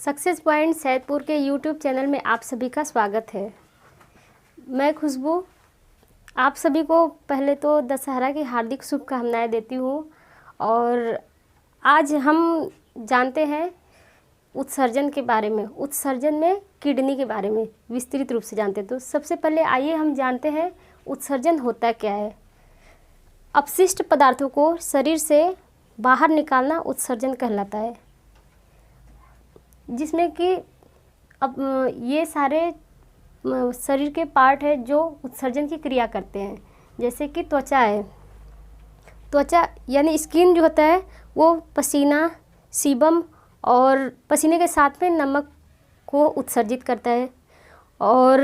Success point Saidpur के YouTube channel में आप सभी का स्वागत है। मैं खुशबू आप सभी को पहले तो दशहरा की हार्दिक शुभकामनाएं देती हूँ। और आज हम जानते हैं उत्सर्जन के बारे में, उत्सर्जन में किडनी के बारे में विस्तृत रूप से जानते हैं। तो सबसे पहले आइए हम जानते हैं उत्सर्जन होता क्या है। अपशिष्ट पदार्थों को शरीर से बाहर निकालना उत्सर्जन कहलाता है, जिसमें कि अब ये सारे शरीर के पार्ट है जो उत्सर्जन की क्रिया करते हैं। जैसे कि त्वचा है, त्वचा यानी स्किन जो होता है वो पसीना, सीबम और पसीने के साथ में नमक को उत्सर्जित करता है। और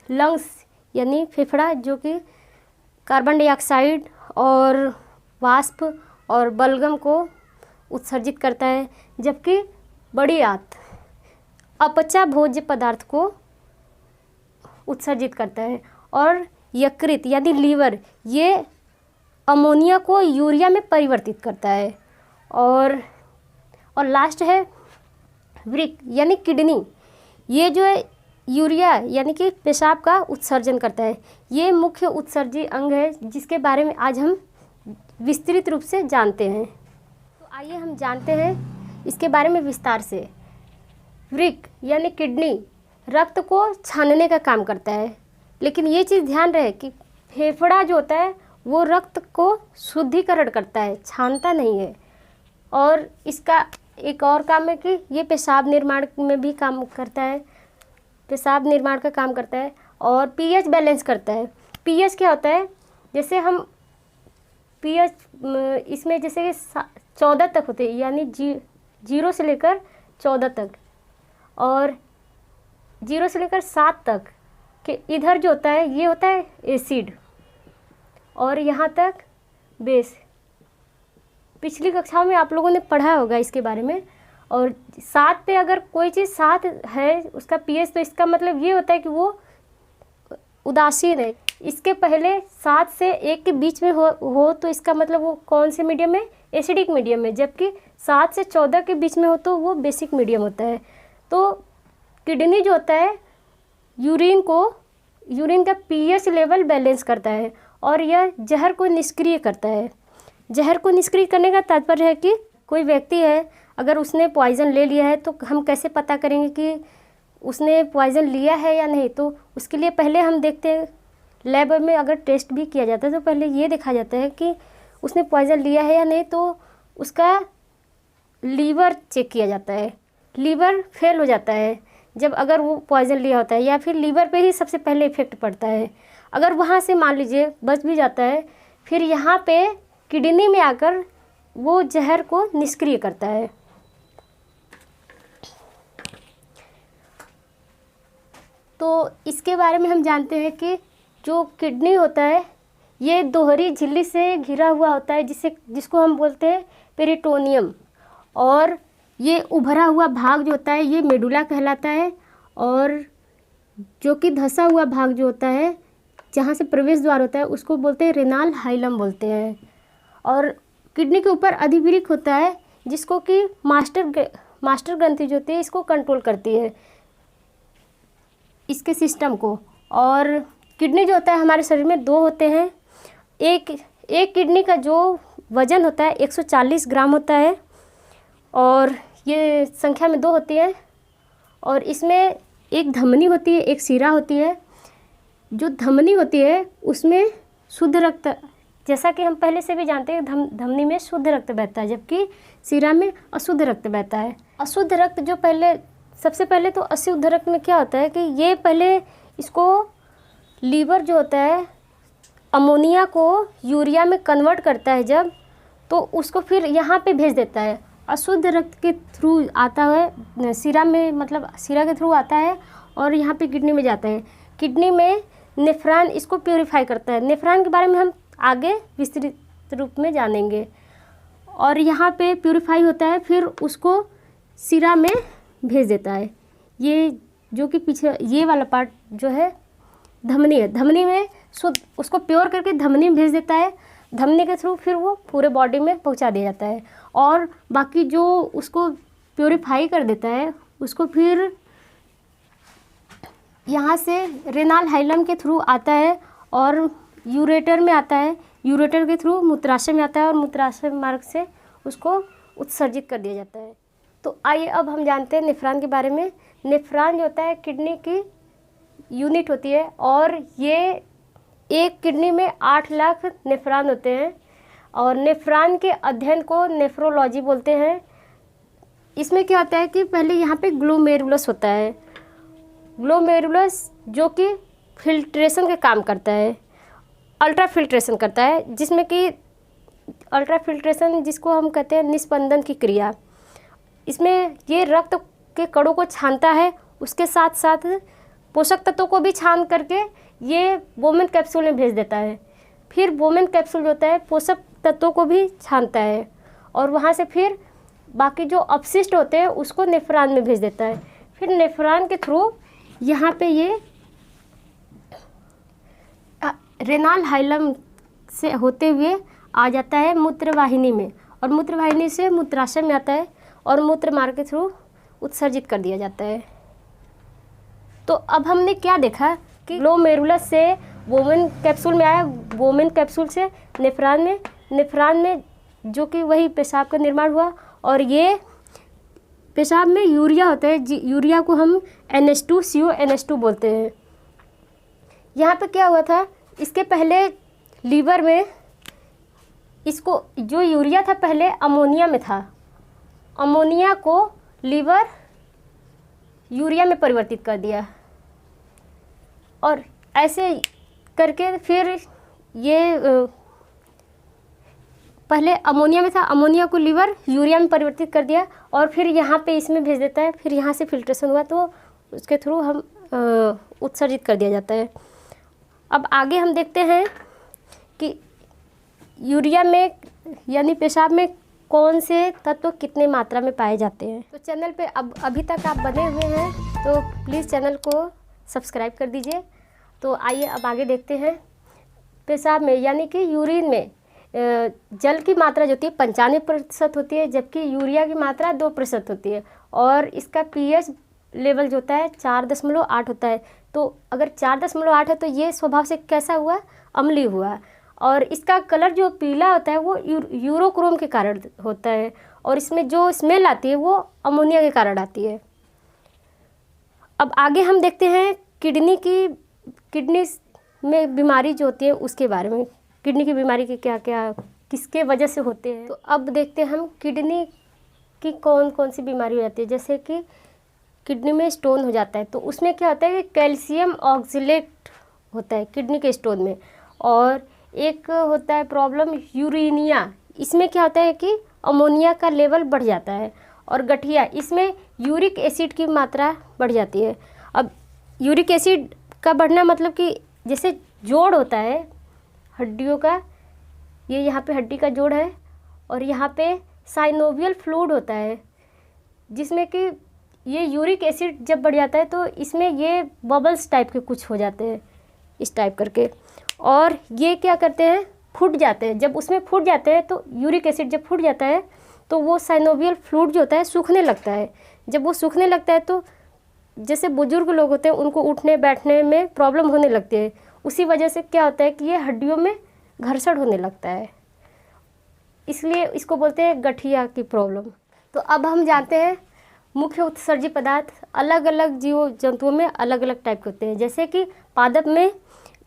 लंग्स यानी फेफड़ा जो कि कार्बन डाइऑक्साइड और वाष्प और बलगम को उत्सर्जित करता है। जबकि बड़ी आंत अपचा भोज्य पदार्थ को उत्सर्जित करता है। और यकृत यानी लीवर ये अमोनिया को यूरिया में परिवर्तित करता है। और लास्ट है वृक्क यानी किडनी, ये जो है यूरिया यानी कि पेशाब का उत्सर्जन करता है। ये मुख्य उत्सर्जी अंग है जिसके बारे में आज हम विस्तृत रूप से जानते हैं। तो आइए हम जानते हैं इसके बारे में विस्तार से। वृक्क यानी किडनी रक्त को छानने का काम करता है, लेकिन ये चीज़ ध्यान रहे कि फेफड़ा जो होता है वो रक्त को शुद्धिकरण करता है, छानता नहीं है। और इसका एक और काम है कि ये पेशाब निर्माण में भी काम करता है, पेशाब निर्माण का काम करता है। और पीएच बैलेंस करता है। पीएच क्या होता है, जैसे हम पीएच इसमें जैसे कि 14 तक होते हैं, यानी 0 से लेकर 14 तक, और 0 से लेकर 7 तक के इधर जो होता है ये होता है एसिड, और यहाँ तक बेस। पिछली कक्षाओं में आप लोगों ने पढ़ा होगा इसके बारे में। और 7 पे अगर कोई चीज़ 7 है उसका पीएच, तो इसका मतलब ये होता है कि वो उदासीन है। इसके पहले 7 से 1 के बीच में हो तो इसका मतलब वो कौन से मीडियम में, एसिडिक मीडियम में। जबकि 7 से 14 के बीच में हो तो वो बेसिक मीडियम होता है। तो किडनी जो होता है यूरिन का पीएच लेवल बैलेंस करता है, और यह जहर को निष्क्रिय करता है। जहर को निष्क्रिय करने का तात्पर्य है कि कोई व्यक्ति है, अगर उसने पॉइज़न ले लिया है तो हम कैसे पता करेंगे कि उसने पॉइज़न लिया है या नहीं। तो उसके लिए पहले हम देखते हैं, लैब में अगर टेस्ट भी किया जाता है तो पहले ये देखा जाता है कि उसने पॉइज़न लिया है या नहीं। तो उसका लीवर चेक किया जाता है। लीवर फेल हो जाता है जब अगर वो पॉइज़न लिया होता है, या फिर लीवर पे ही सबसे पहले इफेक्ट पड़ता है। अगर वहाँ से मान लीजिए बच भी जाता है, फिर यहाँ पे किडनी में आकर वो जहर को निष्क्रिय करता है। तो इसके बारे में हम जानते हैं कि जो किडनी होता है ये दोहरी झिल्ली से घिरा हुआ होता है, जिसको हम बोलते हैं पेरिटोनियम। और ये उभरा हुआ भाग जो होता है ये मेडुला कहलाता है। और जो कि धंसा हुआ भाग जो होता है जहाँ से प्रवेश द्वार होता है उसको बोलते हैं रेनाल हाइलम बोलते हैं। और किडनी के ऊपर अधिवृक्क होता है जिसको कि मास्टर ग्रंथि जो होती है इसको कंट्रोल करती है, इसके सिस्टम को। और किडनी जो होता है हमारे शरीर में 2 होते हैं। एक किडनी का जो वज़न होता है 140 ग्राम होता है, और ये संख्या में 2 होती है। और इसमें एक धमनी होती है, एक शिरा होती है। जो धमनी होती है उसमें शुद्ध रक्त, जैसा कि हम पहले से भी जानते हैं, धमनी में शुद्ध रक्त बहता है, जबकि शिरा में अशुद्ध रक्त बहता है। अशुद्ध रक्त जो सबसे पहले तो अशुद्ध रक्त में क्या होता है कि ये पहले इसको लीवर जो होता है अमोनिया को यूरिया में कन्वर्ट करता है जब, तो उसको फिर यहाँ पे भेज देता है। अशुद्ध रक्त के थ्रू आता है शिरा में, मतलब शिरा के थ्रू आता है और यहाँ पे किडनी में जाता है। किडनी में नेफ्रॉन इसको प्योरीफाई करता है। नेफ्रॉन के बारे में हम आगे विस्तृत रूप में जानेंगे। और यहाँ पे प्योरीफाई होता है, फिर उसको शिरा में भेज देता है। ये जो कि पीछे ये वाला पार्ट जो है धमनी है, धमनी में शुद्ध उसको प्योर करके धमनी में भेज देता है। धमनी के थ्रू फिर वो पूरे बॉडी में पहुंचा दिया जाता है। और बाकी जो उसको प्योरीफाई कर देता है उसको फिर यहाँ से रेनाल हाइलम के थ्रू आता है और यूरेटर में आता है, यूरेटर के थ्रू मूत्राशय में आता है और मूत्राशय मार्ग से उसको उत्सर्जित कर दिया जाता है। तो आइए अब हम जानते हैं नेफ्रॉन के बारे में। नेफ्रॉन जो होता है किडनी की यूनिट होती है और ये एक किडनी में 8 लाख नेफ्रॉन होते हैं और नेफ्रॉन के अध्ययन को नेफ्रोलॉजी बोलते हैं। इसमें क्या होता है कि पहले यहाँ पे ग्लोमेरुलस होता है, ग्लोमेरुलस जो कि फिल्ट्रेशन का काम करता है, अल्ट्रा फिल्ट्रेशन करता है, जिसमें कि अल्ट्रा फिल्ट्रेशन जिसको हम कहते हैं निस्पंदन की क्रिया, इसमें ये रक्त के कणों को छानता है, उसके साथ साथ पोषक तत्वों को भी छान करके ये बोमेन कैप्सूल में भेज देता है। फिर बोमेन कैप्सूल जो होता है पोषक तत्वों को भी छानता है और वहाँ से फिर बाकी जो अपशिष्ट होते हैं उसको नेफ्रॉन में भेज देता है। फिर नेफ्रॉन के थ्रू यहाँ पे ये रेनाल हाइलम से होते हुए आ जाता है मूत्रवाहिनी में और मूत्रवाहिनी से मूत्राशय में आता है और मूत्र मार्ग के थ्रू उत्सर्जित कर दिया जाता है। तो अब हमने क्या देखा कि ग्लोमेरुलस से बोमेन कैप्सूल में आया, बोमेन कैप्सूल से नेफ्रॉन में जो कि वही पेशाब का निर्माण हुआ और ये पेशाब में यूरिया होता है, यूरिया को हम NH2CO बोलते हैं। यहाँ पे क्या हुआ था, इसके पहले लीवर में इसको जो यूरिया था पहले अमोनिया में था, अमोनिया को लीवर यूरिया में परिवर्तित कर दिया और ऐसे करके फिर ये पहले अमोनिया में था, अमोनिया को लीवर यूरिया में परिवर्तित कर दिया और फिर यहाँ पे इसमें भेज देता है। फिर यहाँ से फिल्ट्रेशन हुआ तो उसके थ्रू हम उत्सर्जित कर दिया जाता है। अब आगे हम देखते हैं कि यूरिया में यानी पेशाब में कौन से तत्व कितने मात्रा में पाए जाते हैं। तो चैनल पे अब अभी तक आप बने हुए हैं तो प्लीज़ चैनल को सब्सक्राइब कर दीजिए। तो आइए अब आगे देखते हैं। पेशाब में यानी कि यूरिन में जल की मात्रा जो होती है 95% होती है, जबकि यूरिया की मात्रा 2% होती है और इसका pH लेवल जो होता है 4.8 होता है। तो अगर 4.8 है तो ये स्वभाव से कैसा हुआ, अम्लीय हुआ और इसका कलर जो पीला होता है वो यूरोक्रोम के कारण होता है और इसमें जो स्मेल आती है वो अमोनिया के कारण आती है। अब आगे हम देखते हैं किडनी में बीमारी जो होती है उसके बारे में, किडनी की बीमारी के क्या क्या किसके वजह से होते हैं। तो अब देखते हैं हम किडनी की कौन कौन सी बीमारी हो जाती है। जैसे कि किडनी में स्टोन हो जाता है तो उसमें क्या होता है कि कैल्शियम ऑक्सलेट होता है किडनी के स्टोन में, और एक होता है प्रॉब्लम यूरेनिया, इसमें क्या होता है कि अमोनिया का लेवल बढ़ जाता है, और गठिया, इसमें यूरिक एसिड की मात्रा बढ़ जाती है। अब यूरिक एसिड का बढ़ना मतलब कि जैसे जोड़ होता है हड्डियों का, ये यहाँ पे हड्डी का जोड़ है और यहाँ पे साइनोवियल फ्लूइड होता है जिसमें कि ये यूरिक एसिड जब बढ़ जाता है तो इसमें ये बबल्स टाइप के कुछ हो जाते हैं इस टाइप करके, और ये क्या करते हैं फूट जाते हैं। जब उसमें फूट जाते हैं तो यूरिक एसिड जब फूट जाता है तो वो साइनोवियल फ्लूइड जो होता है सूखने लगता है। जब वो सूखने लगता है तो जैसे बुजुर्ग लोग होते हैं उनको उठने बैठने में प्रॉब्लम होने लगती है, उसी वजह से क्या होता है कि ये हड्डियों में घर्षण होने लगता है, इसलिए इसको बोलते हैं गठिया की प्रॉब्लम। तो अब हम जानते हैं मुख्य उत्सर्जी पदार्थ अलग अलग जीव जंतुओं में अलग अलग टाइप के होते हैं। जैसे कि पादप में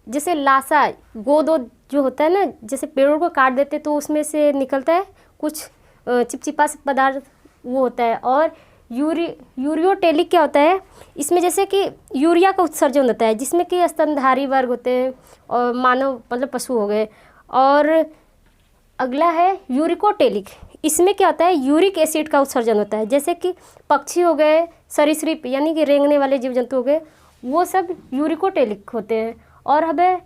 जैसे लासा गोदो जो होता है ना, जैसे पेड़ों को काट देते तो उसमें से निकलता है कुछ चिपचिपा सा पदार्थ वो होता है। और यूरियोटेलिक क्या होता है, इसमें जैसे कि यूरिया का उत्सर्जन होता है जिसमें कि स्तनधारी वर्ग होते हैं और मानव मतलब पशु हो गए। और अगला है यूरिकोटेलिक, इसमें क्या होता है यूरिक एसिड का उत्सर्जन होता है, जैसे कि पक्षी हो गए, सरीसृप यानी कि रेंगने वाले जीव जंतु हो गए, वो सब यूरिकोटेलिक होते हैं। और हमें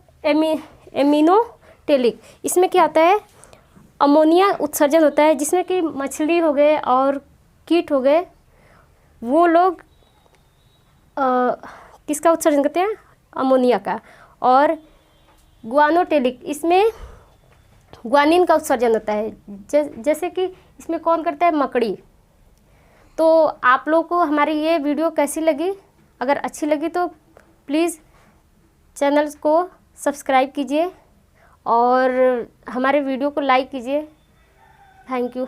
एमिनोटेलिक, इसमें क्या होता है अमोनिया उत्सर्जन होता है जिसमें कि मछली हो गए और कीट हो गए, वो लोग किसका उत्सर्जन करते हैं अमोनिया का। और ग्वानोटेलिक, इसमें ग्वानिन का उत्सर्जन होता है, जैसे कि इसमें कौन करता है तो आप लोग को हमारी ये वीडियो कैसी लगी? अगर अच्छी लगी तो प्लीज़ चैनल को सब्सक्राइब कीजिए और हमारे वीडियो को लाइक कीजिए। Thank you.